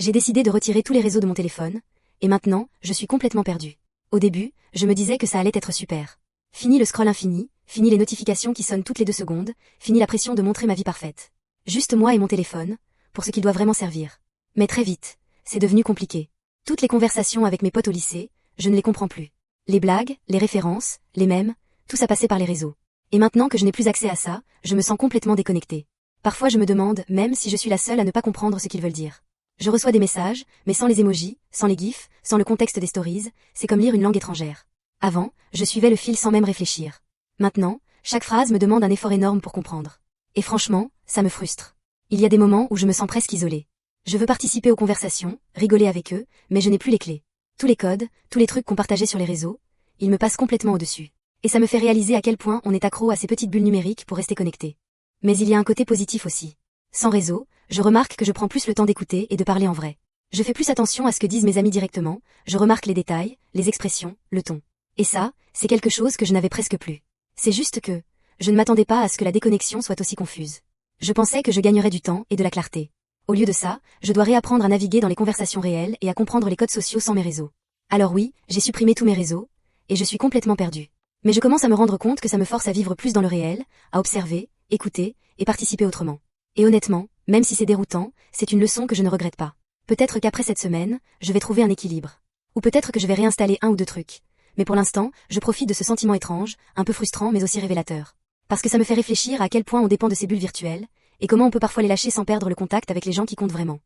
J'ai décidé de retirer tous les réseaux de mon téléphone, et maintenant, je suis complètement perdue. Au début, je me disais que ça allait être super. Fini le scroll infini, fini les notifications qui sonnent toutes les 2 secondes, fini la pression de montrer ma vie parfaite. Juste moi et mon téléphone, pour ce qu'il doit vraiment servir. Mais très vite, c'est devenu compliqué. Toutes les conversations avec mes potes au lycée, je ne les comprends plus. Les blagues, les références, les mèmes, tout ça passait par les réseaux. Et maintenant que je n'ai plus accès à ça, je me sens complètement déconnectée. Parfois je me demande même si je suis la seule à ne pas comprendre ce qu'ils veulent dire. Je reçois des messages, mais sans les emojis, sans les gifs, sans le contexte des stories, c'est comme lire une langue étrangère. Avant, je suivais le fil sans même réfléchir. Maintenant, chaque phrase me demande un effort énorme pour comprendre. Et franchement, ça me frustre. Il y a des moments où je me sens presque isolée. Je veux participer aux conversations, rigoler avec eux, mais je n'ai plus les clés. Tous les codes, tous les trucs qu'on partageait sur les réseaux, ils me passent complètement au-dessus. Et ça me fait réaliser à quel point on est accro à ces petites bulles numériques pour rester connecté. Mais il y a un côté positif aussi. Sans réseau, je remarque que je prends plus le temps d'écouter et de parler en vrai. Je fais plus attention à ce que disent mes amis directement, je remarque les détails, les expressions, le ton. Et ça, c'est quelque chose que je n'avais presque plus. C'est juste que, je ne m'attendais pas à ce que la déconnexion soit aussi confuse. Je pensais que je gagnerais du temps et de la clarté. Au lieu de ça, je dois réapprendre à naviguer dans les conversations réelles et à comprendre les codes sociaux sans mes réseaux. Alors oui, j'ai supprimé tous mes réseaux, et je suis complètement perdue. Mais je commence à me rendre compte que ça me force à vivre plus dans le réel, à observer, écouter, et participer autrement. Et honnêtement, même si c'est déroutant, c'est une leçon que je ne regrette pas. Peut-être qu'après cette semaine, je vais trouver un équilibre. Ou peut-être que je vais réinstaller 1 ou 2 trucs. Mais pour l'instant, je profite de ce sentiment étrange, un peu frustrant mais aussi révélateur. Parce que ça me fait réfléchir à quel point on dépend de ces bulles virtuelles, et comment on peut parfois les lâcher sans perdre le contact avec les gens qui comptent vraiment.